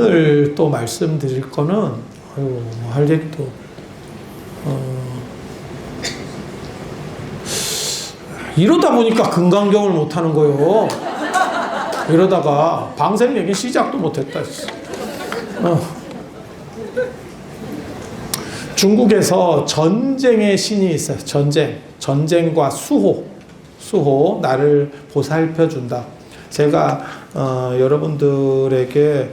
오늘 또 말씀드릴 거는 할 얘기도 이러다 보니까 금강경을 못하는 거예요. 이러다가 방생 얘기 시작도 못했다. 중국에서 전쟁의 신이 있어요. 전쟁과 수호, 나를 보살펴 준다. 제가 여러분들에게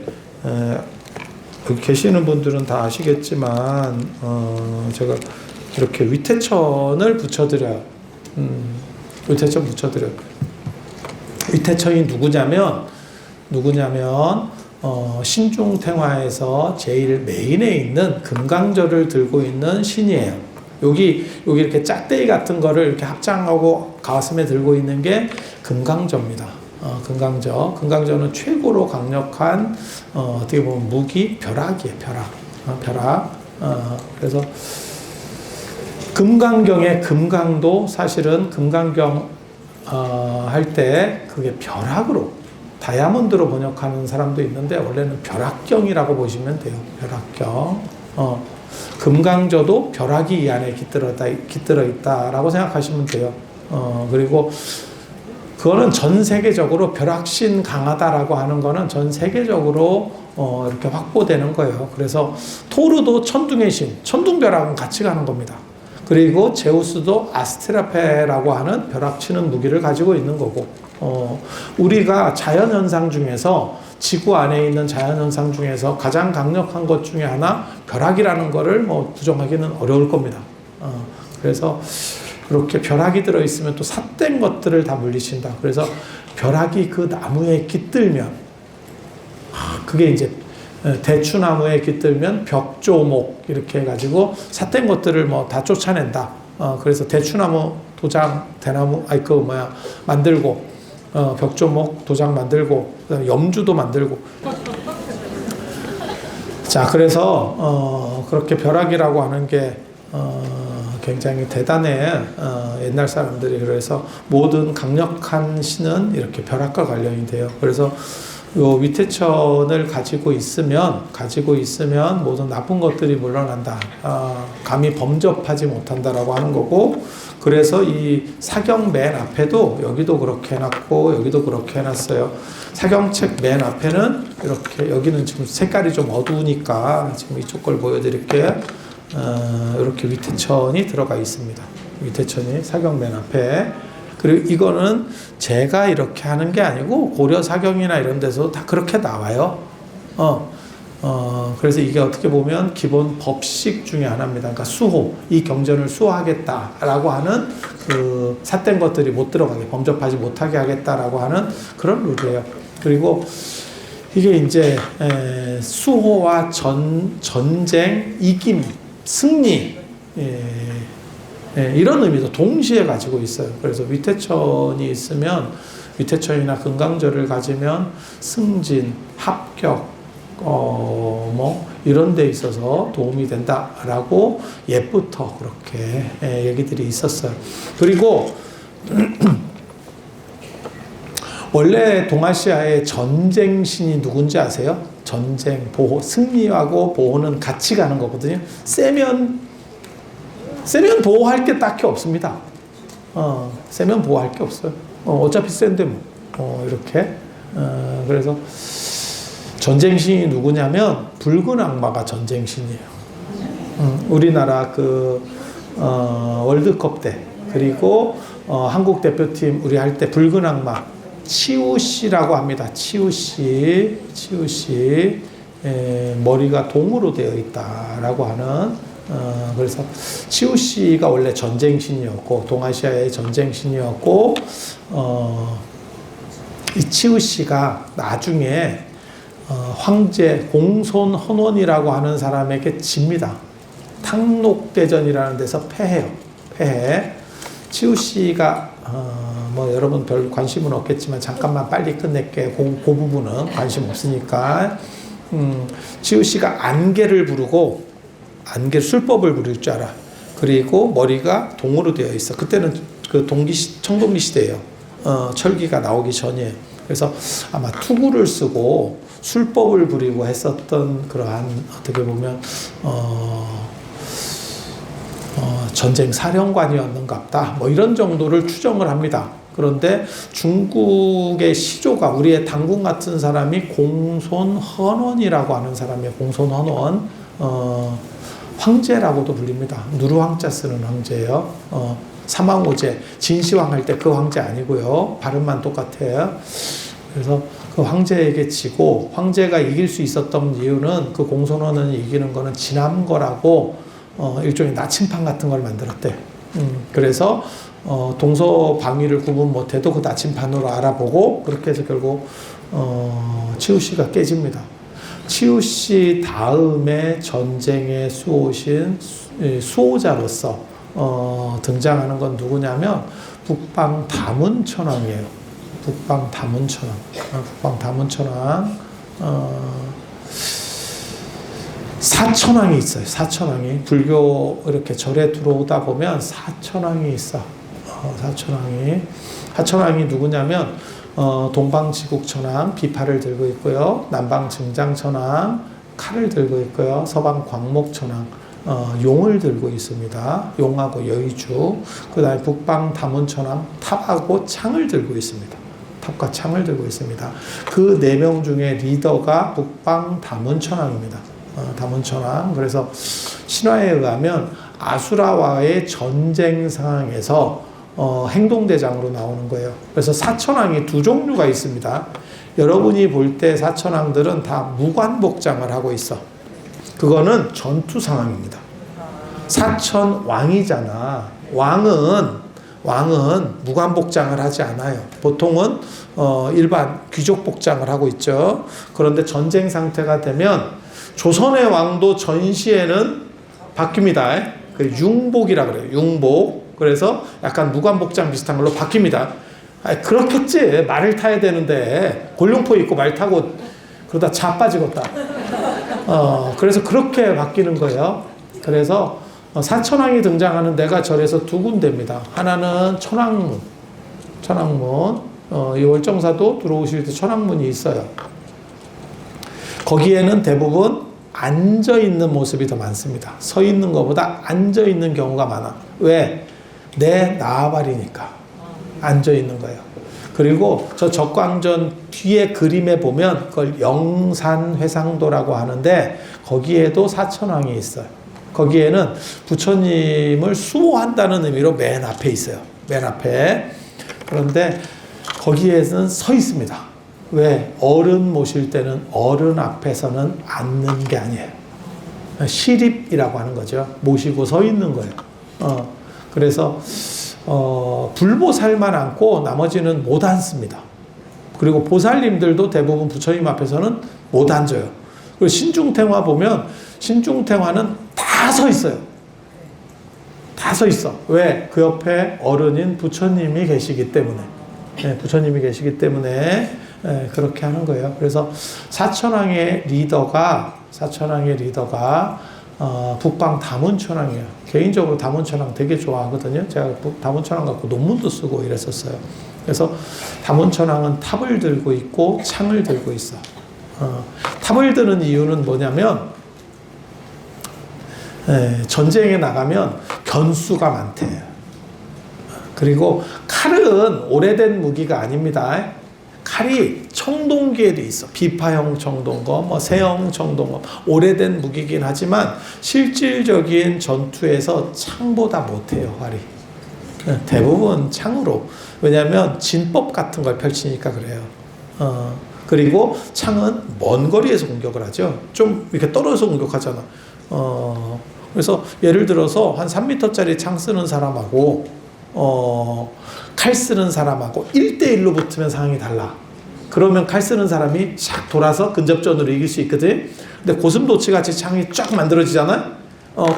여기 계시는 분들은 다 아시겠지만 제가 이렇게 위태천을 붙여드려요. 위태천 붙여드려요. 위태천이 누구냐면 신중탱화에서 제일 메인에 있는 금강저를 들고 있는 신이에요. 여기 이렇게 짝대기 같은 거를 이렇게 합장하고 가슴에 들고 있는 게 금강저입니다. 금강저는 최고로 강력한 어떻게 보면 무기 벼락이에요. 벼락. 그래서 금강경의 금강도 사실은 금강경 할 때 그게 벼락으로 다이아몬드로 번역하는 사람도 있는데 원래는 벼락경이라고 보시면 돼요. 벼락경. 금강저도 벼락이 이 안에 깃들어 있다라고 생각하시면 돼요. 그리고 그거는 전 세계적으로 벼락신 강하다라고 하는 거는 전 세계적으로 이렇게 확보되는 거예요. 그래서 토르도 천둥의 신, 천둥벼락은 같이 가는 겁니다. 그리고 제우스도 아스트라페라고 하는 벼락치는 무기를 가지고 있는 거고, 우리가 자연현상 중에서 지구 안에 있는 자연현상 중에서 가장 강력한 것 중에 하나 벼락이라는 거를 부정하기는 어려울 겁니다. 그래서 이렇게 벼락이 들어있으면 또 삿된 것들을 다 물리친다. 그래서 벼락이 그 나무에 깃들면 그게 이제 대추나무에 깃들면 벽조목 이렇게 해가지고 삿된 것들을 다 쫓아낸다. 그래서 대추나무 도장 대나무 만들고 벽조목 도장 만들고 그다음에 염주도 만들고. 자, 그래서 그렇게 벼락이라고 하는 게 굉장히 대단해. 옛날 사람들이 그래서 모든 강력한 신은 이렇게 벼락과 관련이 돼요. 그래서 요 위태천을 가지고 있으면 모든 나쁜 것들이 물러난다. 감히 범접하지 못한다라고 하는 거고, 그래서 이 사경 맨 앞에도 여기도 그렇게 해놨고 여기도 그렇게 해놨어요. 사경책 맨 앞에는 이렇게, 여기는 지금 색깔이 좀 어두우니까 지금 이쪽 걸 보여드릴게요. 이렇게 위태천이 들어가 있습니다. 위태천이 사경 맨 앞에. 그리고 이거는 제가 이렇게 하는 게 아니고 고려 사경이나 이런 데서 다 그렇게 나와요. 그래서 이게 어떻게 보면 기본 법식 중에 하나입니다. 그러니까 수호, 이 경전을 수호하겠다라고 하는 그 삿된 것들이 못 들어가게, 범접하지 못하게 하겠다라고 하는 그런 룰이에요. 그리고 이게 이제 수호와 전쟁, 이김, 승리, 이런 의미도 동시에 가지고 있어요. 그래서 위태천이 있으면, 위태천이나 금강저를 가지면 승진, 합격, 이런 데 있어서 도움이 된다라고 옛부터 그렇게 얘기들이 있었어요. 그리고 원래 동아시아의 전쟁신이 누군지 아세요? 전쟁, 보호, 승리하고 보호는 같이 가는 거거든요. 세면 보호할 게 딱히 없습니다. 세면 보호할 게 없어요. 어차피 센데 이렇게. 그래서 전쟁신이 누구냐면 붉은 악마가 전쟁신이에요. 우리나라 월드컵 때, 그리고 한국 대표팀 우리 할 때 붉은 악마 치우씨라고 합니다. 치우씨 머리가 동으로 되어 있다라고 하는. 그래서 치우씨가 원래 전쟁신이었고, 동아시아의 전쟁신이었고, 이 치우씨가 나중에 황제 공손 헌원이라고 하는 사람에게 집니다. 탕록대전이라는 데서 패해. 치우씨가 여러분 별 관심은 없겠지만 잠깐만 빨리 끝낼게. 그 부분은 관심 없으니까. 치우씨가 안개를 부르고, 술법을 부를 줄 알아. 그리고 머리가 동으로 되어 있어. 그때는 그 청동기 시대예요. 철기가 나오기 전이에요. 그래서 아마 투구를 쓰고 술법을 부리고 했었던 그러한 어떻게 보면 전쟁 사령관이었는갑다. 뭐 이런 정도를 추정을 합니다. 그런데 중국의 시조가 우리의 당군 같은 사람이 공손헌원이라고 하는 사람이에요. 공손헌원. 황제라고도 불립니다. 누르황자 쓰는 황제예요. 사망오제, 진시황 할 때 그 황제 아니고요. 발음만 똑같아요. 그래서 그 황제에게 지고 황제가 이길 수 있었던 이유는 그 공손헌원이 이기는 거는 진함거라고 일종의 나침판 같은 걸 만들었대. 그래서 동서방위를 구분 못해도 그 나침판으로 알아보고 그렇게 해서 결국 치우씨가 깨집니다. 치우씨 다음에 전쟁의 수호신 수호자로서 등장하는 건 누구냐면 북방 다문천왕이에요. 북방 다문천왕. 북방 다문천왕. 사천왕이 있어요. 사천왕이. 불교 이렇게 절에 들어오다 보면 사천왕이 있어. 사천왕이 누구냐면 동방지국천왕 비파를 들고 있고요. 남방증장천왕 칼을 들고 있고요. 서방 광목천왕 용을 들고 있습니다. 용하고 여의주. 그 다음에 북방 다문천왕 탑하고 창을 들고 있습니다. 탑과 창을 들고 있습니다. 그 4명 중에 리더가 북방 다문천왕입니다. 다문천왕. 그래서 신화에 의하면 아수라와의 전쟁 상황에서 행동대장으로 나오는 거예요. 그래서 사천왕이 2종류가 있습니다. 여러분이 볼 때 사천왕들은 다 무관복장을 하고 있어. 그거는 전투 상황입니다. 사천왕이잖아. 왕은 무관복장을 하지 않아요. 보통은 일반 귀족 복장을 하고 있죠. 그런데 전쟁 상태가 되면 조선의 왕도 전시에는 바뀝니다. 그 융복이라 그래요. 융복. 그래서 약간 무관복장 비슷한 걸로 바뀝니다. 그렇겠지. 말을 타야 되는데 골룡포 입고 말 타고 그러다 자빠지겠다. 그래서 그렇게 바뀌는 거예요. 그래서 사천왕이 등장하는 데가 절에서 2군데입니다. 하나는 천왕문. 이 월정사도 들어오실 때 천왕문이 있어요. 거기에는 대부분 앉아있는 모습이 더 많습니다. 서 있는 것보다 앉아있는 경우가 많아. 왜? 내 나아발이니까 앉아있는 거예요. 그리고 저 적광전 뒤에 그림에 보면 그걸 영산회상도라고 하는데 거기에도 사천왕이 있어요. 거기에는 부처님을 수호한다는 의미로 맨 앞에 있어요. 맨 앞에. 그런데 거기에는 서 있습니다. 왜? 어른 모실 때는 어른 앞에서는 앉는 게 아니에요. 시립이라고 하는 거죠. 모시고 서 있는 거예요. 그래서 불보살만 앉고 나머지는 못 앉습니다. 그리고 보살님들도 대부분 부처님 앞에서는 못 앉아요. 그리고 신중탱화 보면 신중탱화는 다 서 있어요. 다 서 있어. 왜? 그 옆에 어른인 부처님이 계시기 때문에. 부처님이 계시기 때문에 그렇게 하는 거예요. 그래서 사천왕의 리더가 북방 다문천왕이에요. 개인적으로 다문천왕 되게 좋아하거든요. 제가 다문천왕 갖고 논문도 쓰고 이랬었어요. 그래서 다문천왕은 탑을 들고 있고 창을 들고 있어. 탑을 드는 이유는 뭐냐면 전쟁에 나가면 견수가 많대. 그리고 칼은 오래된 무기가 아닙니다. 칼이 청동기에 돼 있어. 비파형 청동검, 세형 청동검. 오래된 무기긴 하지만 실질적인 전투에서 창보다 못해요, 활이. 대부분 창으로. 왜냐하면 진법 같은 걸 펼치니까 그래요. 그리고 창은 먼 거리에서 공격을 하죠. 좀 이렇게 떨어져서 공격하잖아. 그래서 예를 들어서 한 3m짜리 창 쓰는 사람하고 칼 쓰는 사람하고 1대1로 붙으면 상황이 달라. 그러면 칼 쓰는 사람이 샥 돌아서 근접전으로 이길 수 있거든. 근데 고슴도치 같이 창이 쫙 만들어지잖아.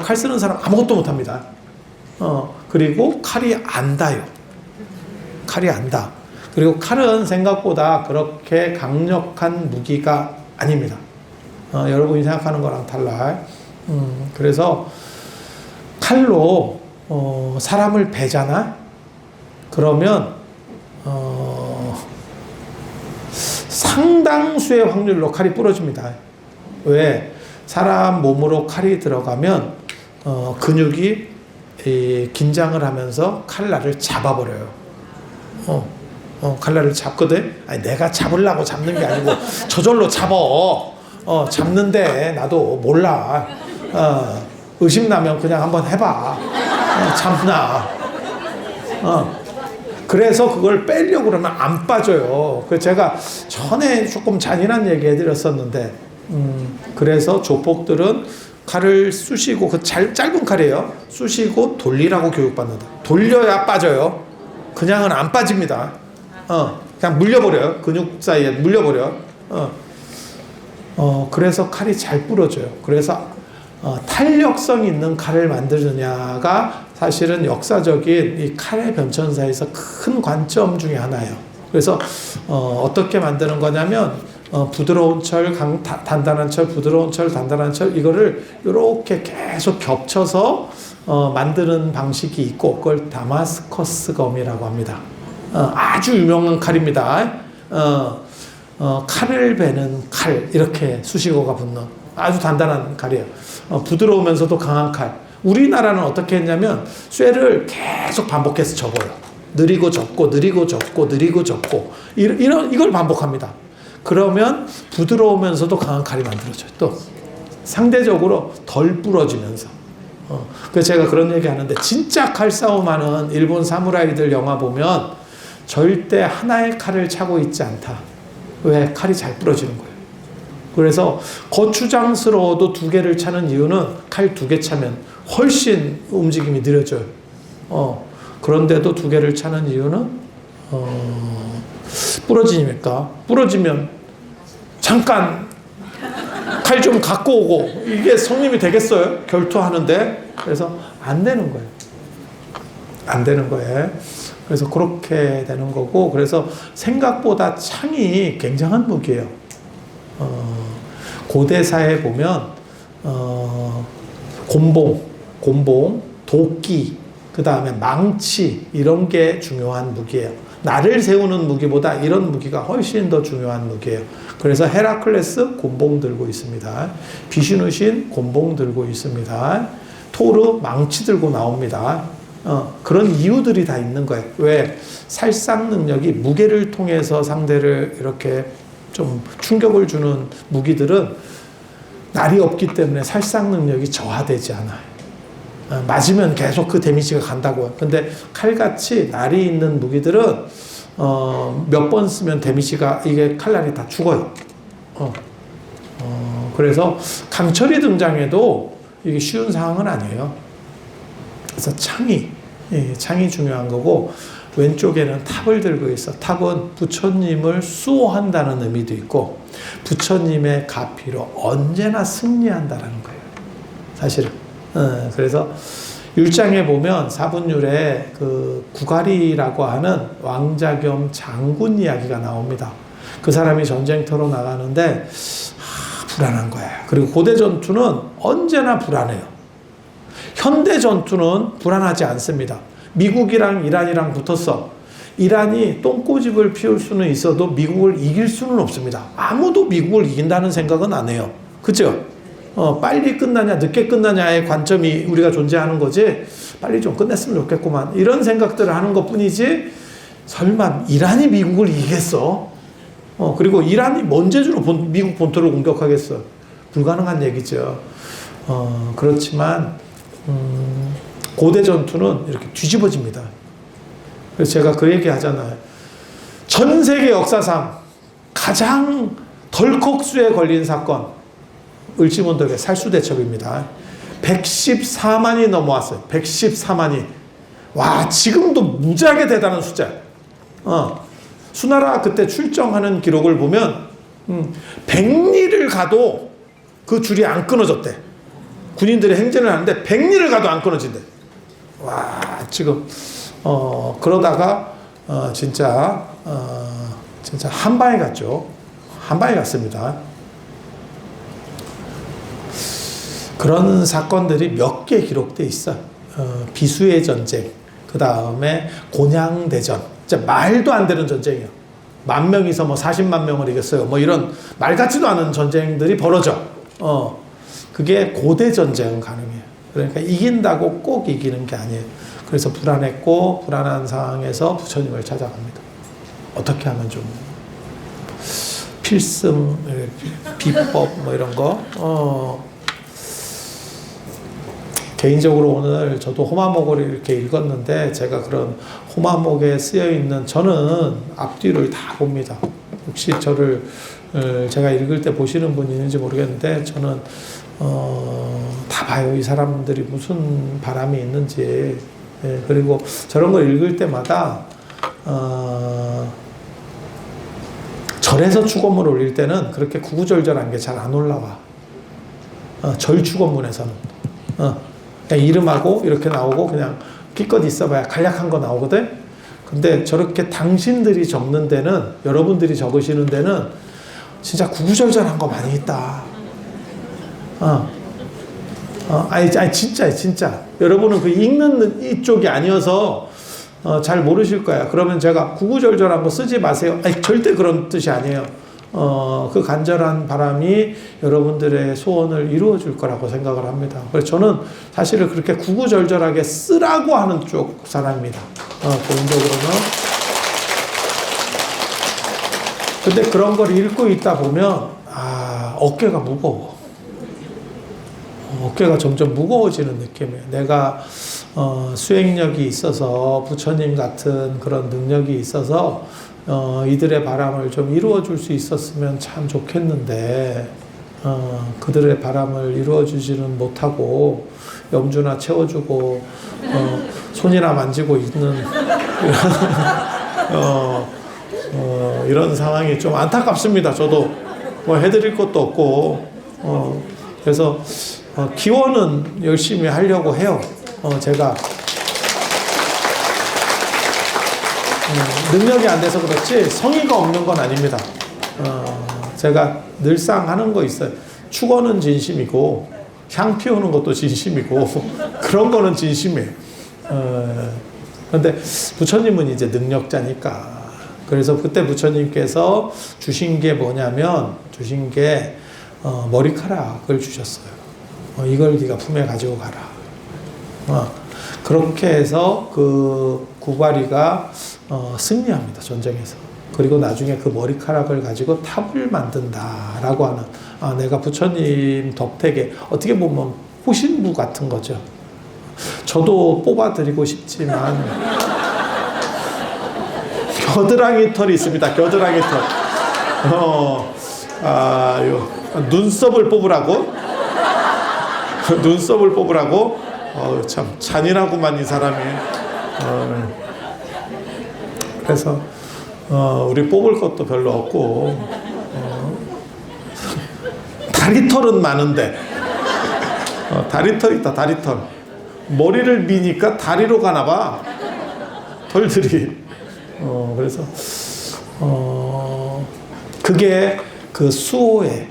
칼 쓰는 사람 아무것도 못합니다. 그리고 칼이 안 닿아요. 칼이 안 닿아. 그리고 칼은 생각보다 그렇게 강력한 무기가 아닙니다. 여러분이 생각하는 거랑 달라. 그래서 칼로 사람을 베잖아. 그러면 상당수의 확률로 칼이 부러집니다. 왜? 사람 몸으로 칼이 들어가면 근육이 긴장을 하면서 칼날을 잡아버려요. 칼날을 잡거든. 아니, 내가 잡으려고 잡는 게 아니고 저절로 잡어. 잡는데 나도 몰라. 의심나면 그냥 한번 해봐. 잡나. 그래서 그걸 빼려고 그러면 안 빠져요. 그래서 제가 전에 조금 잔인한 얘기 해드렸었는데, 그래서 조폭들은 칼을 쑤시고, 짧은 칼이에요. 쑤시고 돌리라고 교육받는다. 돌려야 빠져요. 그냥은 안 빠집니다. 그냥 물려버려요. 근육 사이에 물려버려요. 그래서 칼이 잘 부러져요. 그래서 탄력성 있는 칼을 만드느냐가 사실은 역사적인 이 칼의 변천사에서 큰 관점 중에 하나예요. 그래서 어떻게 만드는 거냐면 부드러운 철, 단단한 철, 부드러운 철, 단단한 철, 이거를 이렇게 계속 겹쳐서 만드는 방식이 있고, 그걸 다마스커스 검이라고 합니다. 아주 유명한 칼입니다. 칼을 베는 칼, 이렇게 수식어가 붙는 아주 단단한 칼이에요. 부드러우면서도 강한 칼. 우리나라는 어떻게 했냐면 쇠를 계속 반복해서 접어요. 느리고 접고 느리고 접고 느리고 접고 이걸 반복합니다. 그러면 부드러우면서도 강한 칼이 만들어져요. 또 상대적으로 덜 부러지면서. 그래서 제가 그런 얘기 하는데, 진짜 칼싸움하는 일본 사무라이들 영화 보면 절대 하나의 칼을 차고 있지 않다. 왜? 칼이 잘 부러지는 거예요. 그래서 거추장스러워도 두 개를 차는 이유는 칼 두 개 차면 훨씬 움직임이 느려져요. 그런데도 두 개를 차는 이유는 부러지니까. 부러지면 잠깐 칼 좀 갖고 오고, 이게 성님이 되겠어요? 결투하는데. 그래서 안 되는 거예요. 안 되는 거예요. 그래서 그렇게 되는 거고, 그래서 생각보다 창이 굉장한 무기예요. 고대사에 보면 곤봉, 도끼, 그 다음에 망치, 이런 게 중요한 무기예요. 나를 세우는 무기보다 이런 무기가 훨씬 더 중요한 무기예요. 그래서 헤라클레스 곤봉 들고 있습니다. 비슈누신 곤봉 들고 있습니다. 토르 망치 들고 나옵니다. 그런 이유들이 다 있는 거예요. 왜? 살상 능력이 무게를 통해서 상대를 이렇게 좀 충격을 주는 무기들은 날이 없기 때문에 살상 능력이 저하되지 않아요. 맞으면 계속 그 데미지가 간다고요. 근데 칼같이 날이 있는 무기들은 몇 번 쓰면 데미지가, 이게 칼날이 다 죽어요. 그래서 강철이 등장해도 이게 쉬운 상황은 아니에요. 그래서 창이 중요한 거고, 왼쪽에는 탑을 들고 있어. 탑은 부처님을 수호한다는 의미도 있고, 부처님의 가피로 언제나 승리한다라는 거예요. 사실은. 그래서 율장에 보면 사분율에 그 구가리라고 하는 왕자 겸 장군 이야기가 나옵니다. 그 사람이 전쟁터로 나가는데 불안한 거예요. 그리고 고대 전투는 언제나 불안해요. 현대 전투는 불안하지 않습니다. 미국이랑 이란이랑 붙었어. 이란이 똥꼬집을 피울 수는 있어도 미국을 이길 수는 없습니다. 아무도 미국을 이긴다는 생각은 안 해요. 그죠? 빨리 끝나냐 늦게 끝나냐의 관점이 우리가 존재하는 거지, 빨리 좀 끝냈으면 좋겠구만, 이런 생각들을 하는 것 뿐이지, 설마 이란이 미국을 이기겠어? 그리고 이란이 뭔 재주로 미국 본토를 공격하겠어? 불가능한 얘기죠. 그렇지만 고대 전투는 이렇게 뒤집어집니다. 그래서 제가 그 얘기 하잖아요. 전 세계 역사상 가장 덜컥수에 걸린 사건, 을지문덕의 살수대첩입니다. 114만이 넘어왔어요. 114만이. 와, 지금도 무지하게 대단한 숫자. 수나라 그때 출정하는 기록을 보면 100리를 가도 그 줄이 안 끊어졌대. 군인들이 행진을 하는데 100리를 가도 안 끊어진대. 와, 지금 그러다가 진짜 한 방에 갔죠. 한 방에 갔습니다. 그런 사건들이 몇 개 기록돼 있어. 비수의 전쟁, 그 다음에 곤양대전, 진짜 말도 안 되는 전쟁이에요. 만 명이서 뭐 40만 명을 이겼어요. 뭐 이런 말 같지도 않은 전쟁들이 벌어져. 그게 고대 전쟁은 가능해요. 그러니까 이긴다고 꼭 이기는 게 아니에요. 그래서 불안했고 불안한 상황에서 부처님을 찾아갑니다. 어떻게 하면 좀 필승, 비법 뭐 이런 거. 개인적으로 오늘 저도 호마목을 이렇게 읽었는데 제가 그런 호마목에 쓰여 있는 저는 앞뒤를 다 봅니다. 혹시 저를 제가 읽을 때 보시는 분이 있는지 모르겠는데 저는 다 봐요. 이 사람들이 무슨 바람이 있는지. 그리고 저런 걸 읽을 때마다 절에서 축원문을 올릴 때는 그렇게 구구절절한 게 잘 안 올라와. 절 축원문에서는 그냥 이름하고 이렇게 나오고 그냥 기껏 있어봐야 간략한 거 나오거든. 근데 저렇게 당신들이 적는 데는, 여러분들이 적으시는 데는 진짜 구구절절한 거 많이 있다. 아니 진짜 여러분은 그 읽는 이쪽이 아니어서 잘 모르실 거야. 그러면 제가 구구절절한 거 쓰지 마세요. 아니 절대 그런 뜻이 아니에요. 그 간절한 바람이 여러분들의 소원을 이루어 줄 거라고 생각을 합니다. 그래서 저는 사실은 그렇게 구구절절하게 쓰라고 하는 쪽 사람입니다. 개인적으로는. 근데 그런 걸 읽고 있다 보면 어깨가 무거워. 어깨가 점점 무거워지는 느낌이에요. 내가 수행력이 있어서 부처님 같은 그런 능력이 있어서 이들의 바람을 좀 이루어 줄 수 있었으면 참 좋겠는데 그들의 바람을 이루어 주지는 못하고 염주나 채워주고 손이나 만지고 있는 이런 상황이 좀 안타깝습니다. 저도 뭐 해드릴 것도 없고 그래서 기원은 열심히 하려고 해요. 제가 능력이 안 돼서 그렇지 성의가 없는 건 아닙니다. 제가 늘상 하는 거 있어요. 축원은 진심이고 향 피우는 것도 진심이고 그런 거는 진심이에요. 그런데 부처님은 이제 능력자니까. 그래서 그때 부처님께서 주신 게 뭐냐면 머리카락을 주셨어요. 이걸 네가 품에 가지고 가라. 그렇게 해서 그 구바리가 승리합니다. 전쟁에서. 그리고 나중에 그 머리카락을 가지고 탑을 만든다라고 하는 내가 부처님 덕택에 어떻게 보면 호신부 같은 거죠. 저도 뽑아드리고 싶지만 겨드랑이 털이 있습니다. 겨드랑이 털. 눈썹을 뽑으라고? 눈썹을 뽑으라고? 참 잔인하구만 이 사람이. 그래서 우리 뽑을 것도 별로 없고 다리털은 많은데 다리털 있다. 다리털. 머리를 미니까 다리로 가나봐 털들이. 그래서 그게 그 수호의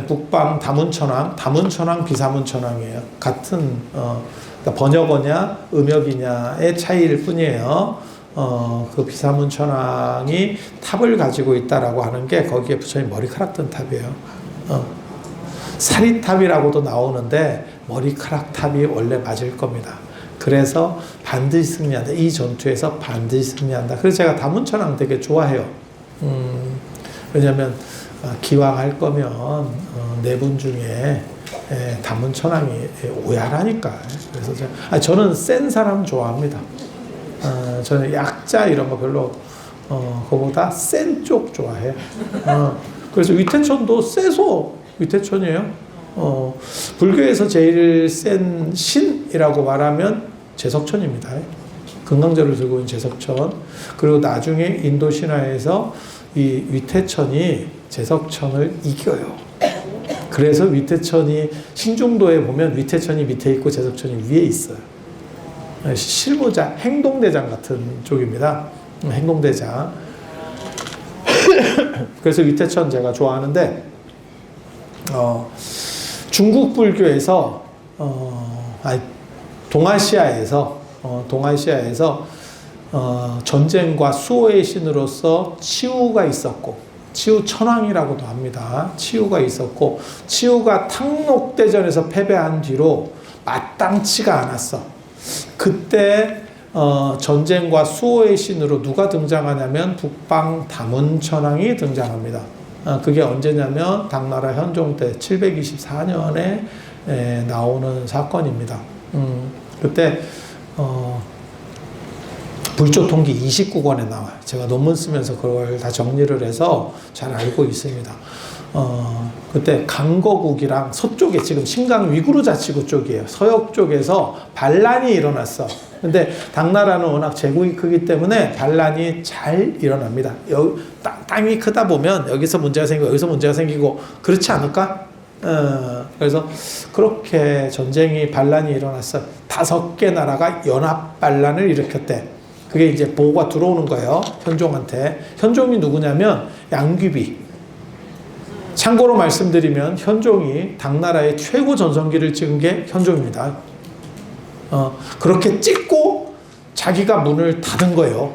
북방 다문천왕 비사문천왕이에요. 같은 그러니까 번역어냐 음역이냐의 차이일 뿐이에요. 그 비사문천왕이 탑을 가지고 있다라고 하는 게 거기에 부처님 머리카락 든 탑이에요. 사리탑이라고도 나오는데 머리카락 탑이 원래 맞을 겁니다. 그래서 반드시 승리한다. 이 전투에서 반드시 승리한다. 그래서 제가 다문천왕 되게 좋아해요. 왜냐하면 기왕 할 거면 네 분 중에 다문천왕이 오야라니까. 그래서 저는 센 사람 좋아합니다. 저는 약자 이런 거 별로 그거보다 센 쪽 좋아해요. 그래서 위태천도 세서 위태천이에요. 불교에서 제일 센 신이라고 말하면 제석천입니다. 금강절을 들고 있는 제석천. 그리고 나중에 인도 신화에서 이 위태천이 제석천을 이겨요. 그래서 위태천이 신중도에 보면 위태천이 밑에 있고 제석천이 위에 있어요. 실무자, 행동대장 같은 쪽입니다. 행동대장. 그래서 위태천 제가 좋아하는데 중국 불교에서 동아시아에서 전쟁과 수호의 신으로서 치우가 있었고, 치우 천왕이라고도 합니다. 치우가 있었고, 치우가 탕록대전에서 패배한 뒤로 마땅치가 않았어. 그때 전쟁과 수호의 신으로 누가 등장하냐면 북방 다문천왕이 등장합니다. 그게 언제냐면 당나라 현종 때 724년에 나오는 사건입니다. 그때 불조통기 29권에 나와요. 제가 논문 쓰면서 그걸 다 정리를 해서 잘 알고 있습니다. 그때 강거국이랑 서쪽에 지금 신강 위구르 자치구 쪽이에요. 서역 쪽에서 반란이 일어났어. 근데 당나라는 워낙 제국이 크기 때문에 반란이 잘 일어납니다. 땅이 크다 보면 여기서 문제가 생기고 여기서 문제가 생기고 그렇지 않을까? 그래서 그렇게 전쟁이 반란이 일어났어. 5개 나라가 연합 반란을 일으켰대. 그게 이제 보고가 들어오는 거예요. 현종한테. 현종이 누구냐면 양귀비. 참고로 말씀드리면 현종이 당나라의 최고 전성기를 찍은 게 현종입니다. 그렇게 찍고 자기가 문을 닫은 거예요.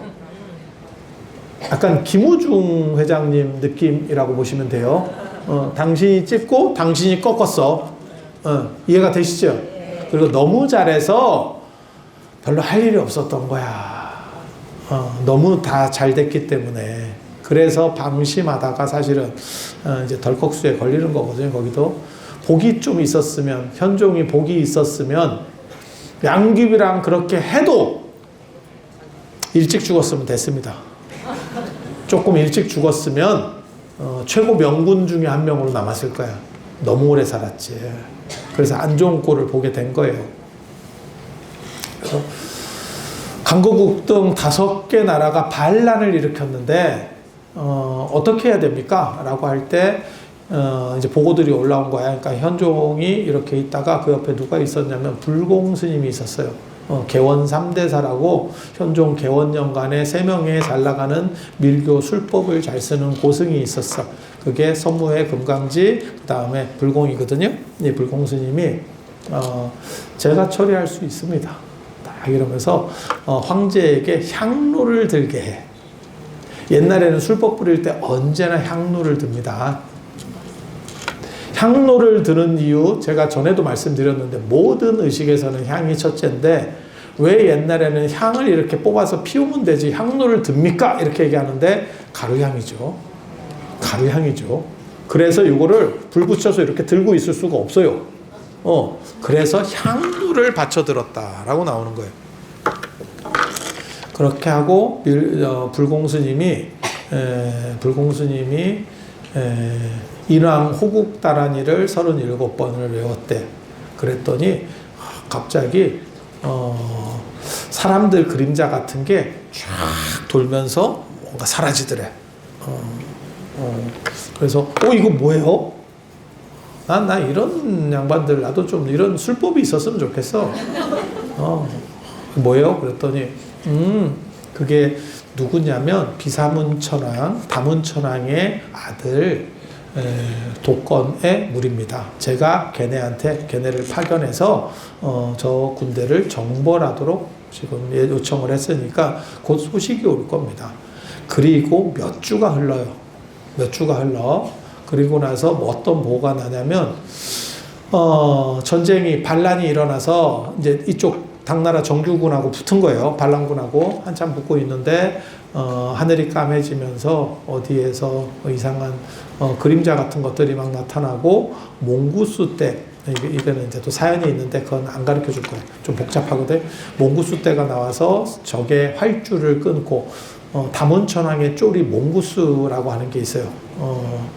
약간 김우중 회장님 느낌이라고 보시면 돼요. 당신이 찍고 당신이 꺾었어. 이해가 되시죠? 그리고 너무 잘해서 별로 할 일이 없었던 거야. 너무 다 잘 됐기 때문에. 그래서 방심하다가 사실은 이제 덜컥수에 걸리는 거거든요. 거기도 복이 좀 있었으면, 현종이 복이 있었으면 양귀비랑 그렇게 해도 일찍 죽었으면 됐습니다. 조금 일찍 죽었으면 최고 명군 중에 한 명으로 남았을 거야. 너무 오래 살았지. 그래서 안 좋은 꼴을 보게 된 거예요. 그래서 강거국 등 5개 나라가 반란을 일으켰는데 어떻게 해야 됩니까? 라고 할 때 이제 보고들이 올라온 거야. 그러니까 현종이 이렇게 있다가 그 옆에 누가 있었냐면 불공 스님이 있었어요. 개원 3대사라고 현종 개원년간에 3명의 잘 나가는 밀교 술법을 잘 쓰는 고승이 있었어. 그게 선무회 금강지 그 다음에 불공이거든요. 이 불공 스님이 제가 처리할 수 있습니다. 딱 이러면서 황제에게 향로를 들게 해. 옛날에는 술법 부릴 때 언제나 향로를 듭니다. 향로를 드는 이유 제가 전에도 말씀드렸는데 모든 의식에서는 향이 첫째인데 왜 옛날에는 향을 이렇게 뽑아서 피우면 되지 향로를 듭니까? 이렇게 얘기하는데 가루향이죠. 가루향이죠. 그래서 이거를 불 붙여서 이렇게 들고 있을 수가 없어요. 그래서 향로를 받쳐 들었다라고 나오는 거예요. 그렇게 하고 불공스님이 인왕 호국다란이를 37번을 외웠대. 그랬더니 갑자기 사람들 그림자 같은 게 쫙 돌면서 뭔가 사라지더래. 그래서 이거 뭐예요? 나 이런 양반들 나도 좀 이런 술법이 있었으면 좋겠어. 뭐예요? 그랬더니 그게 누구냐면 비사문천왕, 다문천왕의 아들 독건의 물입니다. 제가 걔네를 파견해서 저 군대를 정벌하도록 지금 요청을 했으니까 곧 소식이 올 겁니다. 그리고 몇 주가 흘러요. 몇 주가 흘러. 그리고 나서 어떤 보고가 나냐면 전쟁이 반란이 일어나서 이제 이쪽 당나라 정규군하고 붙은 거예요. 반란군하고 한참 붙고 있는데 하늘이 까매지면서 어디에서 이상한 그림자 같은 것들이 막 나타나고 몽구수 때 이거는 이제 또 사연이 있는데 그건 안 가르쳐 줄 거예요. 좀 복잡하거든. 몽구수 때가 나와서 적의 활주를 끊고 다문천왕의 쫄이 몽구수라고 하는 게 있어요.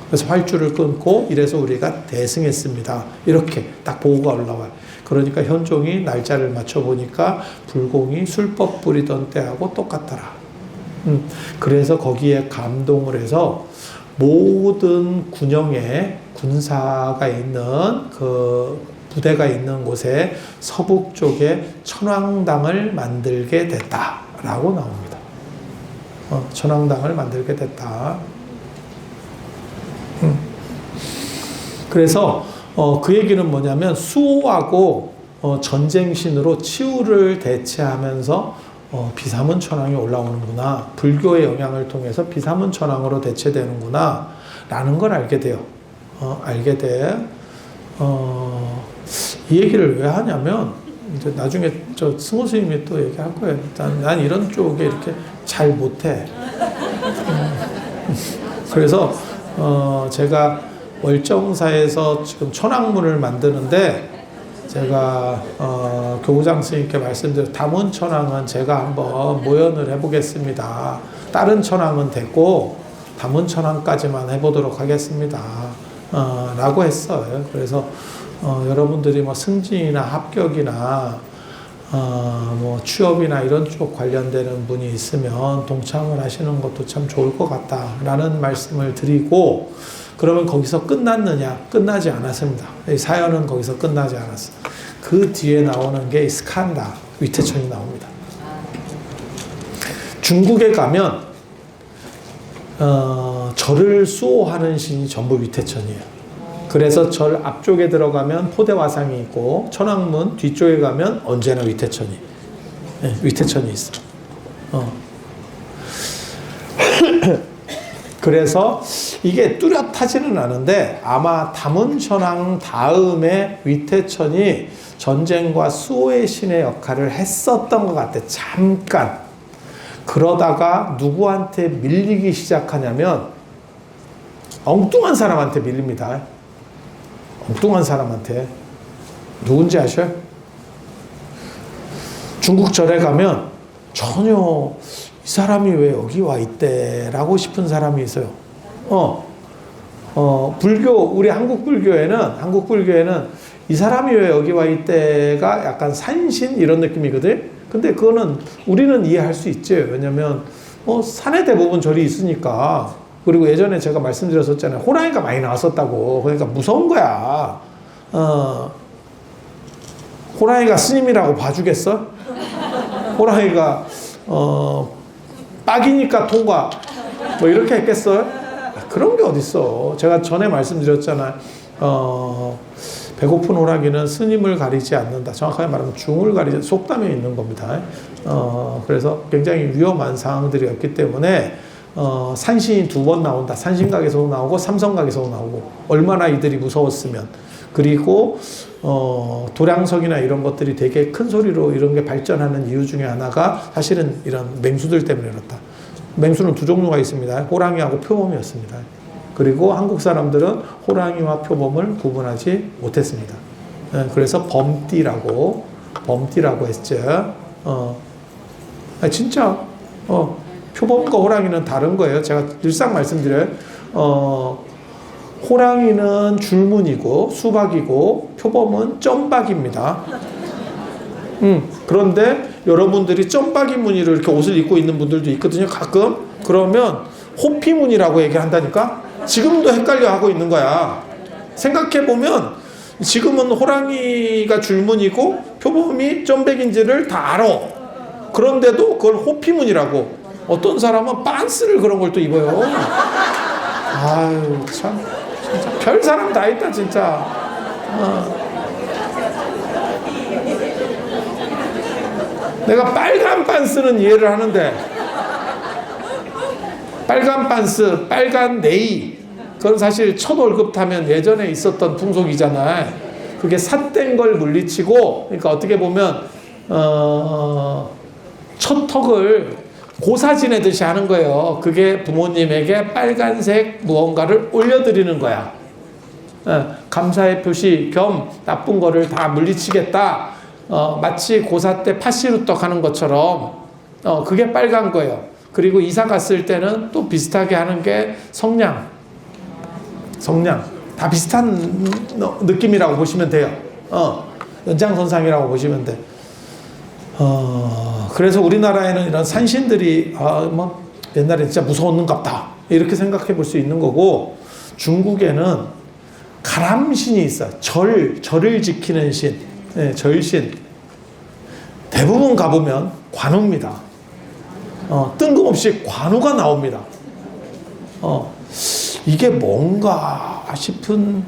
그래서 활주를 끊고 이래서 우리가 대승했습니다. 이렇게 딱 보고가 올라와요. 그러니까 현종이 날짜를 맞춰보니까 불공이 술법 부리던 때하고 똑같더라. 그래서 거기에 감동을 해서 모든 군영에 군사가 있는 그 부대가 있는 곳에 서북 쪽에 천왕당을 만들게 됐다라고 나옵니다. 천왕당을 만들게 됐다. 그래서 그 얘기는 뭐냐면 수호하고 전쟁신으로 치우를 대체하면서 비사문 천왕이 올라오는구나. 불교의 영향을 통해서 비사문 천왕으로 대체되는구나. 라는 걸 알게 돼요. 알게 돼. 이 얘기를 왜 하냐면, 이제 나중에 저 승호 스님이 또 얘기할 거예요. 난 이런 쪽에 이렇게 잘 못해. 그래서, 제가 월정사에서 지금 천왕문을 만드는데, 제가 교구장 스님께 말씀드린 다문천왕은 제가 한번 모연을 해보겠습니다. 다른 천왕은 됐고 다문천왕까지만 해보도록 하겠습니다. 라고 했어요. 그래서 여러분들이 뭐 승진이나 합격이나 뭐 취업이나 이런 쪽 관련되는 분이 있으면 동참을 하시는 것도 참 좋을 것 같다라는 말씀을 드리고, 그러면 거기서 끝났느냐? 끝나지 않았습니다. 이 사연은 거기서 끝나지 않았어. 그 뒤에 나오는 게 스칸다, 위태천이 나옵니다. 중국에 가면 절을 수호하는 신이 전부 위태천이에요. 그래서 절 앞쪽에 들어가면 포대화상이 있고, 천왕문 뒤쪽에 가면 언제나 위태천이, 네, 위태천이 있어. 그래서 이게 뚜렷하지는 않은데 아마 다문천왕 다음에 위태천이 전쟁과 수호의 신의 역할을 했었던 것 같아. 잠깐. 그러다가 누구한테 밀리기 시작하냐면 엉뚱한 사람한테 밀립니다. 엉뚱한 사람한테. 누군지 아셔요? 중국 절에 가면 전혀 이 사람이 왜 여기 와 있대라고 싶은 사람이 있어요. 불교, 우리 한국 불교에는 이 사람이 왜 여기 와 있대가 약간 산신 이런 느낌이거든. 근데 그거는 우리는 이해할 수 있죠. 왜냐면 산에 대부분 절이 있으니까. 그리고 예전에 제가 말씀드렸었잖아요. 호랑이가 많이 나왔었다고. 그러니까 무서운 거야. 호랑이가 스님이라고 봐주겠어? 호랑이가 빡이니까 통과 뭐 이렇게 했겠어요? 그런 게 어딨어. 제가 전에 말씀드렸잖아요. 배고픈 호랑이는 스님을 가리지 않는다. 정확하게 말하면 중을 가리지, 속담에 있는 겁니다. 그래서 굉장히 위험한 상황들이었기 때문에 산신이 2번 나온다. 산신각에서도 나오고 삼성각에서도 나오고. 얼마나 이들이 무서웠으면. 그리고 도량석이나 이런 것들이 되게 큰 소리로 이런 게 발전하는 이유 중에 하나가 사실은 이런 맹수들 때문에 그렇다. 맹수는 2종류가 있습니다. 호랑이하고 표범이었습니다. 그리고 한국 사람들은 호랑이와 표범을 구분하지 못했습니다. 그래서 범띠라고 했죠. 진짜 표범과 호랑이는 다른 거예요. 제가 늘상 말씀드려요. 호랑이는 줄무늬고 수박이고 표범은 점박입니다. 그런데 여러분들이 점박이 무늬로 이렇게 옷을 입고 있는 분들도 있거든요. 가끔. 그러면 호피무늬라고 얘기한다니까? 지금도 헷갈려 하고 있는 거야. 생각해보면 지금은 호랑이가 줄무늬고 표범이 점백인지를 다 알아. 그런데도 그걸 호피무늬라고. 어떤 사람은 빤스를 그런 걸 또 입어요. 아유, 참. 진짜 별 사람 다 있다, 진짜. 내가 빨간 빤스는 이해를 하는데, 빨간 빤스, 빨간 네이, 그건 사실 첫 월급 타면 예전에 있었던 풍속이잖아요. 그게 삿된 걸 물리치고, 그러니까 어떻게 보면 첫 턱을 고사 지내듯이 하는 거예요. 그게 부모님에게 빨간색 무언가를 올려드리는 거야. 감사의 표시 겸 나쁜 거를 다 물리치겠다. 마치 고사 때 파시루떡 하는 것처럼 그게 빨간 거예요. 그리고 이사 갔을 때는 또 비슷하게 하는 게 성냥. 다 비슷한 느낌이라고 보시면 돼요. 연장선상이라고 보시면 돼. 그래서 우리나라에는 이런 산신들이 뭐 옛날에 진짜 무서웠는갑다 이렇게 생각해 볼 수 있는 거고, 중국에는 가람신이 있어요. 절을 지키는 신, 네, 절신. 대부분 가보면 관우입니다. 뜬금없이 관우가 나옵니다. 이게 뭔가 싶은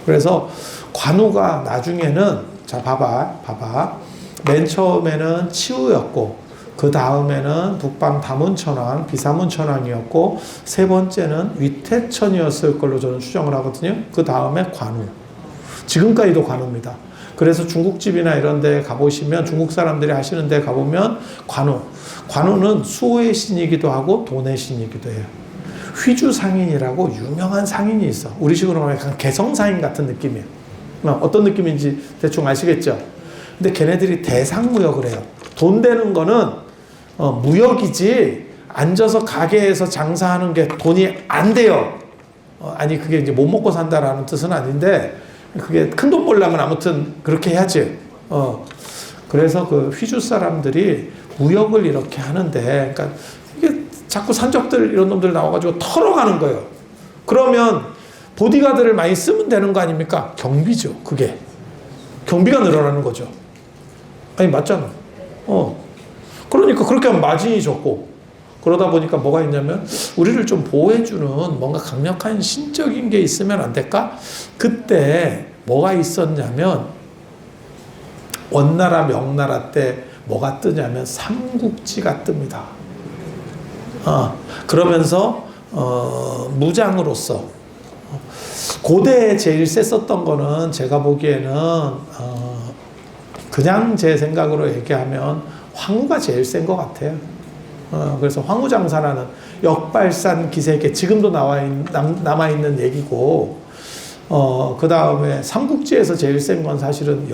그래서 관우가 나중에는 자 봐봐 맨 처음에는 치우였고, 그 다음에는 북방 다문천왕, 비사문천왕이었고, 세 번째는 위태천이었을 걸로 저는 추정을 하거든요. 그 다음에 관우. 지금까지도 관우입니다. 그래서 중국집이나 이런 데 가보시면, 중국 사람들이 하시는 데 가보면 관우. 관우는 수호의 신이기도 하고 돈의 신이기도 해요. 휘주상인이라고 유명한 상인이 있어. 우리식으로 말하면 약간 개성상인 같은 느낌이에요. 어떤 느낌인지 대충 아시겠죠? 근데 걔네들이 대상무역을 해요. 돈 되는 거는 무역이지, 앉아서 가게에서 장사하는 게 돈이 안 돼요. 아니, 그게 이제 못 먹고 산다라는 뜻은 아닌데, 그게 큰 돈 벌려면 아무튼 그렇게 해야지. 그래서 그 휘주 사람들이 무역을 이렇게 하는데, 그러니까 이게 자꾸 산적들 이런 놈들 나와가지고 털어가는 거예요. 그러면 보디가드를 많이 쓰면 되는 거 아닙니까? 경비죠, 그게. 경비가 늘어나는 거죠. 아니, 맞잖아. 그러니까 그렇게 하면 마진이 적고, 그러다 보니까 뭐가 있냐면, 우리를 좀 보호해주는 뭔가 강력한 신적인 게 있으면 안 될까? 그때 뭐가 있었냐면, 원나라, 명나라 때 뭐가 뜨냐면, 삼국지가 뜹니다. 그러면서, 무장으로서, 고대에 제일 셌었던 거는 제가 보기에는, 그냥 제 생각으로 얘기하면, 황후가 제일 센 것 같아요. 그래서 황후장사라는 역발산 기세계, 지금도 남아있는 얘기고, 그 다음에 삼국지에서 제일 센 건 사실은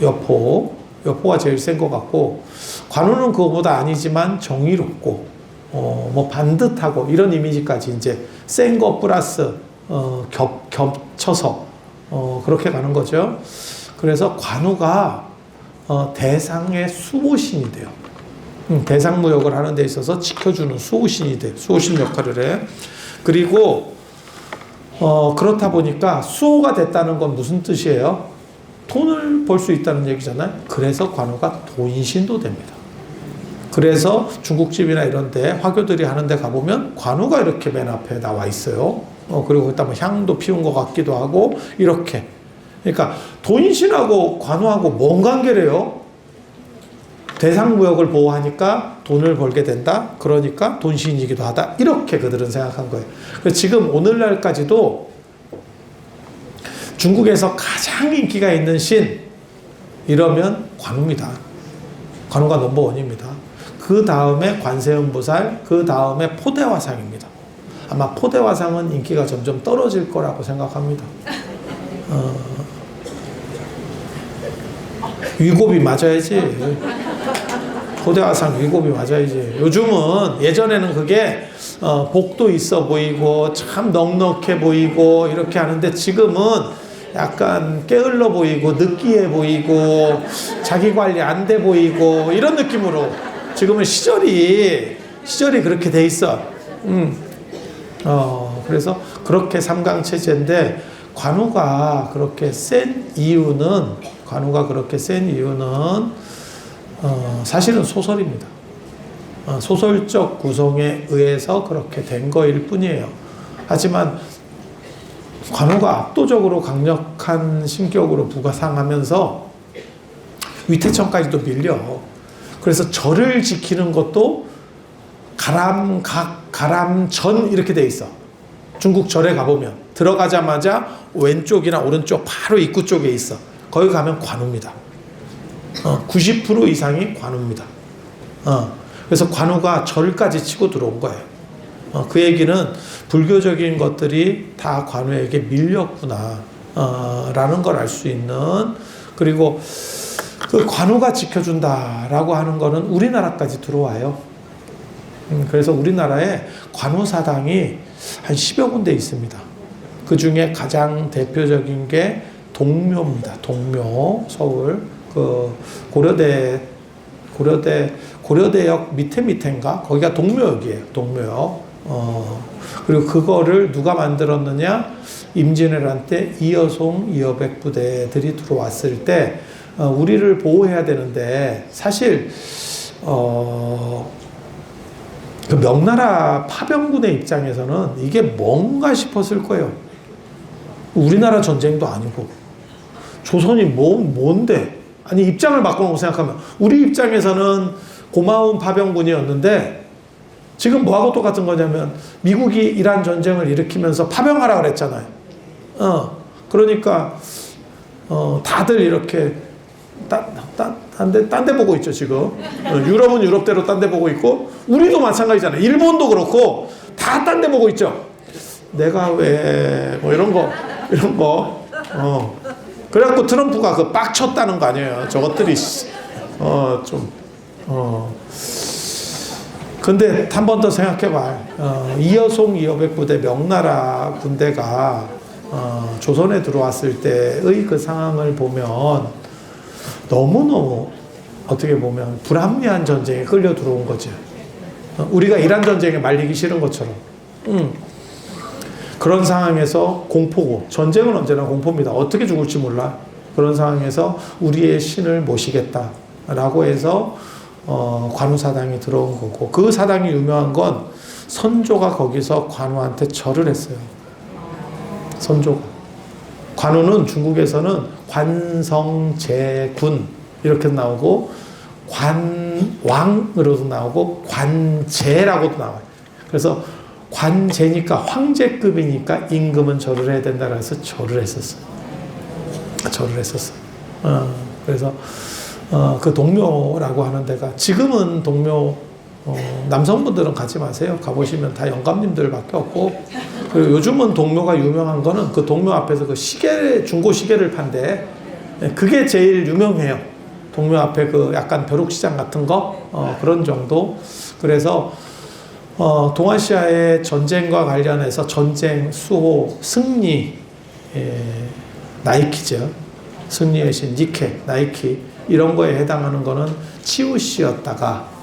여포가 제일 센 것 같고, 관우는 그거보다 아니지만 정의롭고, 뭐 반듯하고, 이런 이미지까지 이제 센 거 플러스, 겹쳐서, 그렇게 가는 거죠. 그래서 관우가 대상의 수호신이 돼요. 대상무역을 하는 데 있어서 지켜주는 수호신이 돼. 수호신 역할을 해. 그리고 그렇다 보니까 수호가 됐다는 건 무슨 뜻이에요? 돈을 벌 수 있다는 얘기잖아요. 그래서 관우가 돈신도 됩니다. 그래서 중국집이나 이런 데 화교들이 하는 데 가보면 관우가 이렇게 맨 앞에 나와 있어요. 그리고 거기다 뭐 향도 피운 것 같기도 하고, 이렇게. 그러니까 돈신하고 관우하고 뭔 관계래요? 대상무역을 보호하니까 돈을 벌게 된다. 그러니까 돈신이기도 하다. 이렇게 그들은 생각한 거예요. 그래서 지금 오늘날까지도 중국에서 가장 인기가 있는 신 이러면 관우입니다. 관우가 넘버원입니다. 그 다음에 관세음보살, 그 다음에 포대화상입니다. 아마 포대화상은 인기가 점점 떨어질 거라고 생각합니다. 위고비 맞아야지. 포대화상 위고비 맞아야지. 요즘은, 예전에는 그게 복도 있어 보이고 참 넉넉해 보이고 이렇게 하는데, 지금은 약간 게을러 보이고 느끼해 보이고 자기 관리 안 돼 보이고 이런 느낌으로 지금은 시절이 그렇게 돼 있어. 그래서 그렇게 삼강체제인데, 관우가 그렇게 센 이유는 사실은 소설입니다. 소설적 구성에 의해서 그렇게 된 거일 뿐이에요. 하지만 관우가 압도적으로 강력한 신격으로 부가상하면서 위태천까지도 밀려. 그래서 절을 지키는 것도 가람각, 가람전 이렇게 돼 있어. 중국 절에 가보면 들어가자마자 왼쪽이나 오른쪽 바로 입구 쪽에 있어. 거기 가면 관우입니다. 90% 이상이 관우입니다. 그래서 관우가 절까지 치고 들어온 거예요. 그 얘기는 불교적인 것들이 다 관우에게 밀렸구나 라는 걸 알 수 있는, 그리고 그 관우가 지켜준다라고 하는 거는 우리나라까지 들어와요. 그래서 우리나라에 관우사당이 한 10여 군데 있습니다. 그 중에 가장 대표적인 게 동묘입니다. 동묘, 서울. 그 고려대역 밑에인가? 거기가 동묘역이에요. 동묘역. 그리고 그거를 누가 만들었느냐? 임진왜란 때 이여송, 이여백 부대들이 들어왔을 때 우리를 보호해야 되는데, 사실 그 명나라 파병군의 입장에서는 이게 뭔가 싶었을 거예요. 우리나라 전쟁도 아니고 조선이 뭔데? 아니 입장을 바꿔놓고 생각하면 우리 입장에서는 고마운 파병군이었는데 지금 뭐하고 똑같은 거냐면 미국이 이란 전쟁을 일으키면서 파병하라 그랬잖아요. 그러니까 다들 이렇게 딴 데 보고 있죠 지금. 유럽은 유럽대로 딴 데 보고 있고 우리도 마찬가지잖아요. 일본도 그렇고 다 딴 데 보고 있죠. 내가 왜 뭐 이런 거 그래갖고 트럼프가 그 빡쳤다는 거 아니에요. 저것들이 근데 한 번 더 생각해봐. 이여송 이여백 부대 명나라 군대가 조선에 들어왔을 때의 그 상황을 보면 너무너무 어떻게 보면 불합리한 전쟁에 끌려 들어온 거죠. 우리가 이란 전쟁에 말리기 싫은 것처럼. 그런 상황에서 공포고, 전쟁은 언제나 공포입니다. 어떻게 죽을지 몰라. 그런 상황에서 우리의 신을 모시겠다라고 해서 관우사당이 들어온 거고, 그 사당이 유명한 건 선조가 거기서 관우한테 절을 했어요. 선조가. 관우는 중국에서는 관성제군 이렇게 나오고 관왕으로도 나오고 관제라고도 나와요. 그래서 관제니까 황제급이니까 임금은 절을 해야 된다 그래서 절을 했었어요. 그래서 그 동묘라고 하는 데가 지금은 동묘 남성분들은 가지 마세요. 가보시면 다 영감님들밖에 없고, 그리고 요즘은 동묘가 유명한 거는 그 동묘 앞에서 그 시계, 중고 시계를 판대. 그게 제일 유명해요. 동묘 앞에 그 약간 벼룩시장 같은 거 그런 정도. 그래서 동아시아의 전쟁과 관련해서 전쟁, 수호, 승리, 나이키죠. 승리의 신, 니케, 나이키 이런 거에 해당하는 거는 치우씨였다가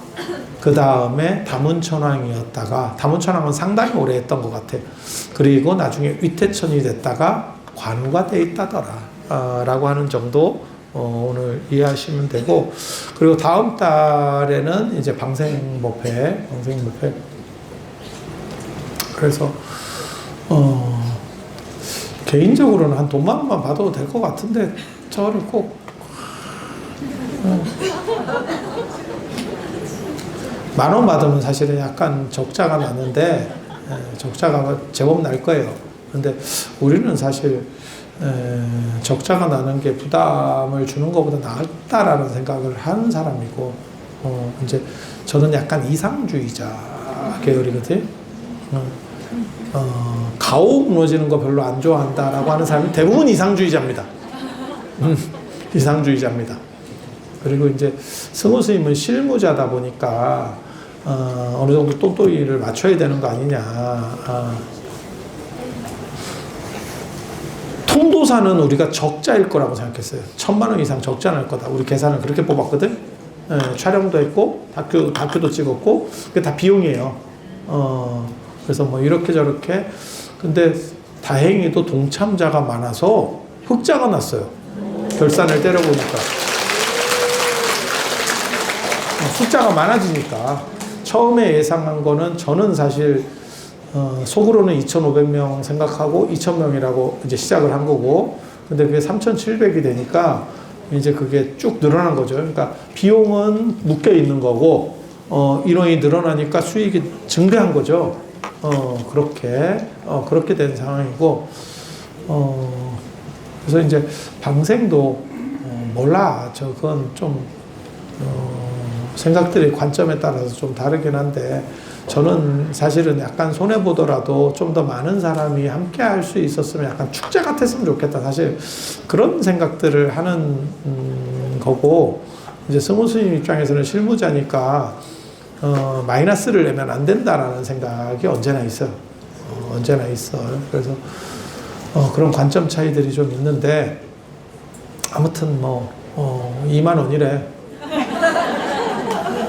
그 다음에 다문천왕이었다가, 다문천왕은 상당히 오래 했던 것 같아요. 그리고 나중에 위태천이 됐다가 관우가 돼 있다더라 라고 하는 정도 오늘 이해하시면 되고, 그리고 다음 달에는 이제 방생모패. 그래서 개인적으로는 한 돈만 원만 받아도 될 것 같은데 저를 꼭 만 원 받으면 사실은 약간 적자가 나는데, 적자가 제법 날 거예요. 근데 우리는 사실 적자가 나는 게 부담을 주는 것보다 낫다라는 생각을 하는 사람이고, 이제 저는 약간 이상주의자 계열이거든요. 가오 무너지는 거 별로 안 좋아한다라고 하는 사람이 대부분 이상주의자입니다. 이상주의자입니다. 그리고 이제 승호 스님은 실무자다 보니까 어느 정도 또또이를 맞춰야 되는 거 아니냐. 통도사는 우리가 적자일 거라고 생각했어요. 1,000만 원 이상 적자 날 거다. 우리 계산을 그렇게 뽑았거든. 촬영도 했고 다큐도 찍었고 그게 다 비용이에요. 그래서 뭐 이렇게 저렇게. 근데 다행히도 동참자가 많아서 흑자가 났어요. 결산을 때려보니까. 숫자가 많아지니까. 처음에 예상한 거는 저는 사실 속으로는 2,500명 생각하고 2,000명이라고 이제 시작을 한 거고, 근데 그게 3,700이 되니까 이제 그게 쭉 늘어난 거죠. 그러니까 비용은 묶여 있는 거고, 인원이 늘어나니까 수익이 증대한 거죠. 그렇게 된 상황이고, 그래서 이제 방생도 몰라. 저건 좀 생각들의 관점에 따라서 좀 다르긴 한데, 저는 사실은 약간 손해보더라도 좀 더 많은 사람이 함께 할 수 있었으면 약간 축제 같았으면 좋겠다. 사실 그런 생각들을 하는 거고, 이제 승호 스님 입장에서는 실무자니까 마이너스를 내면 안 된다라는 생각이 언제나 있어요. 언제나 있어. 그래서 그런 관점 차이들이 좀 있는데, 아무튼 뭐 2만 원이래.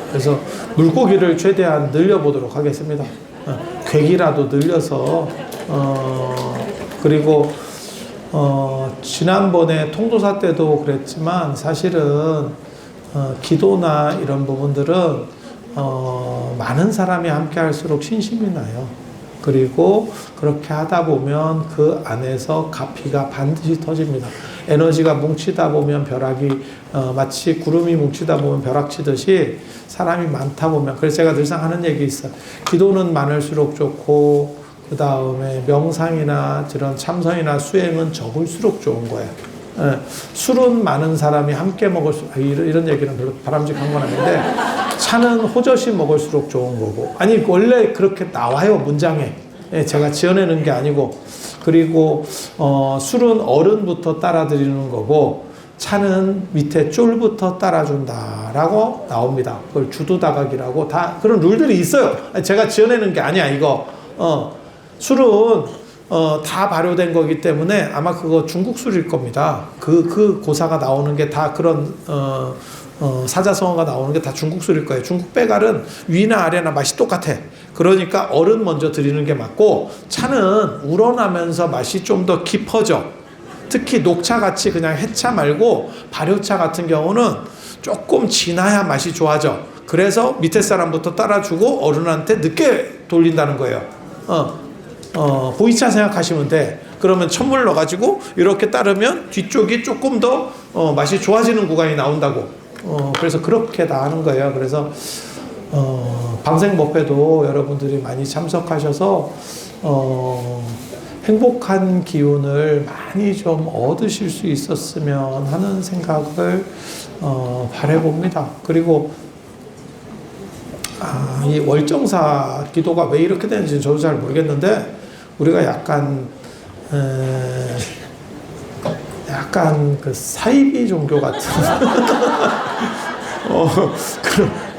그래서 물고기를 최대한 늘려보도록 하겠습니다. 객이라도 늘려서, 그리고 지난번에 통도사 때도 그랬지만 사실은 기도나 이런 부분들은 많은 사람이 함께 할수록 신심이 나요. 그리고 그렇게 하다 보면 그 안에서 가피가 반드시 터집니다. 에너지가 뭉치다 보면 벼락이 마치 구름이 뭉치다 보면 벼락 치듯이 사람이 많다 보면, 그래서 제가 늘상 하는 얘기 있어요. 기도는 많을수록 좋고 그 다음에 명상이나 이런 참선이나 수행은 적을수록 좋은 거예요. 예, 술은 많은 사람이 함께 먹을 수, 이런 얘기는 별로 바람직한 건 아닌데, 차는 호젓이 먹을수록 좋은 거고, 아니 원래 그렇게 나와요, 문장에. 예, 제가 지어내는 게 아니고. 그리고 술은 어른부터 따라드리는 거고, 차는 밑에 쫄부터 따라준다라고 나옵니다. 그걸 주도다각이라고, 다 그런 룰들이 있어요. 제가 지어내는 게 아니야, 이거. 술은 다 발효된 거기 때문에 아마 그거 중국 술일 겁니다. 그 고사가 나오는 게 다 그런 사자성어가 나오는 게 다 중국 술일 거예요. 중국 빼갈은 위나 아래나 맛이 똑같아. 그러니까 얼은 먼저 드리는 게 맞고, 차는 우러나면서 맛이 좀 더 깊어져. 특히 녹차 같이 그냥 해차 말고 발효차 같은 경우는 조금 진해야 맛이 좋아져. 그래서 밑에 사람부터 따라주고 어른한테 늦게 돌린다는 거예요. 보이차 생각하시면 돼. 그러면 천물 넣어가지고 이렇게 따르면 뒤쪽이 조금 더 맛이 좋아지는 구간이 나온다고. 그래서 그렇게 다 하는 거예요. 그래서 방생법회도 여러분들이 많이 참석하셔서 행복한 기운을 많이 좀 얻으실 수 있었으면 하는 생각을 바라봅니다. 그리고 이 월정사 기도가 왜 이렇게 되는지 저도 잘 모르겠는데, 우리가 약간 그 사이비 종교 같은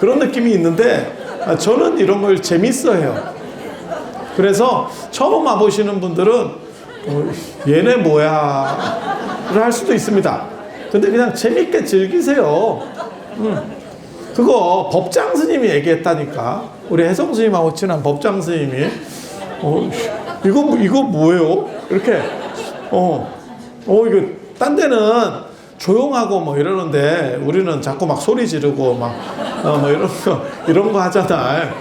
그런 느낌이 있는데, 저는 이런 걸 재밌어해요. 그래서 처음 와보시는 분들은 얘네 뭐야를 할 수도 있습니다. 근데 그냥 재밌게 즐기세요. 그거 법장 스님이 얘기했다니까. 우리 혜성 스님하고 친한 법장 스님이 이거 뭐예요? 이렇게 이거 딴 데는 조용하고 뭐 이러는데 우리는 자꾸 막 소리 지르고 막 뭐 이런 거 하잖아.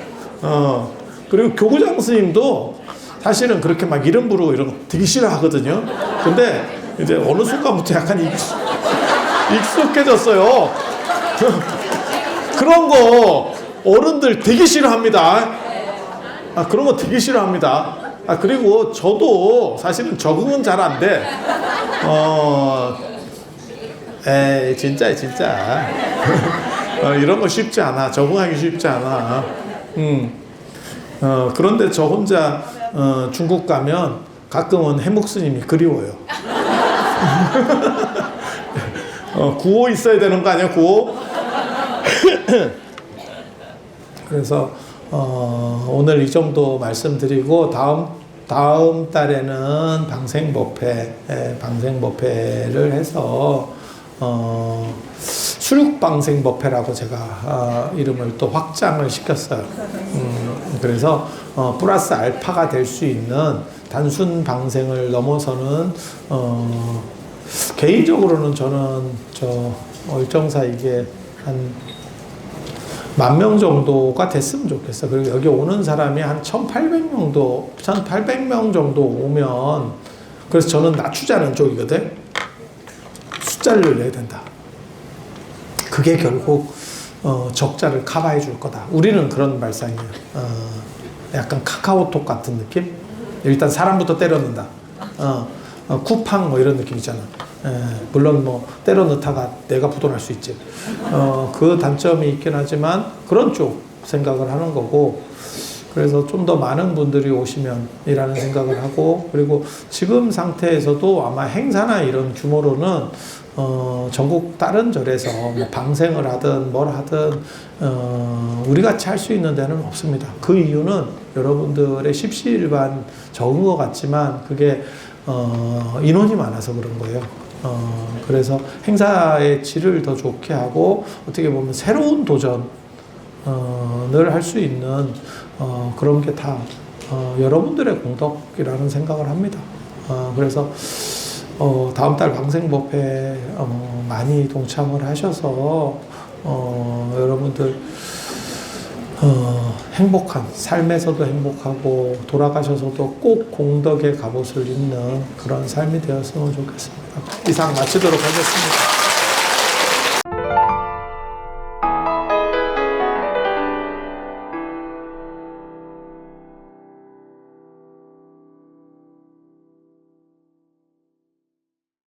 그리고 교구장 스님도 사실은 그렇게 막 이름 부르고 이런 거 되게 싫어하거든요. 근데 이제 어느 순간부터 약간 익숙해졌어요. 그런 거 어른들 되게 싫어합니다. 그런 거 되게 싫어합니다. 그리고 저도 사실은 적응은 잘 안 돼. 진짜. 이런 거 쉽지 않아. 적응하기 쉽지 않아. 그런데 저 혼자 중국 가면 가끔은 해묵 스님이 그리워요. 구호 있어야 되는 거 아니야, 구호? 그래서 오늘 이 정도 말씀드리고, 다음 달에는 방생법회를 해서 수륙방생법회라고 제가 이름을 또 확장을 시켰어요. 그래서 플러스 알파가 될 수 있는 단순 방생을 넘어서는 개인적으로는 저는 월정사 이게 한 10,000명 정도가 됐으면 좋겠어. 그리고 여기 오는 사람이 한 1,800명 정도 오면, 그래서 저는 낮추자는 쪽이거든. 숫자를 늘려야 된다. 그게 결국 적자를 커버해 줄 거다. 우리는 그런 발상이에요. 약간 카카오톡 같은 느낌? 일단 사람부터 때려 넣는다. 쿠팡 뭐 이런 느낌 있잖아. 물론 뭐 때려 넣다가 내가 부도날 수 있지. 그 단점이 있긴 하지만 그런 쪽 생각을 하는 거고, 그래서 좀 더 많은 분들이 오시면 이라는 생각을 하고, 그리고 지금 상태에서도 아마 행사나 이런 규모로는 전국 다른 절에서 뭐 방생을 하든 뭘 하든 우리같이 할 수 있는 데는 없습니다. 그 이유는 여러분들의 십시일반 적은 것 같지만 그게 인원이 많아서 그런 거예요. 그래서 행사의 질을 더 좋게 하고, 어떻게 보면 새로운 도전을 할 수 있는 그런 게 다 여러분들의 공덕이라는 생각을 합니다. 그래서 다음 달 방생법회 많이 동참을 하셔서 여러분들 행복한, 삶에서도 행복하고 돌아가셔서도 꼭 공덕의 갑옷을 입는 그런 삶이 되었으면 좋겠습니다. 이상 마치도록 하겠습니다.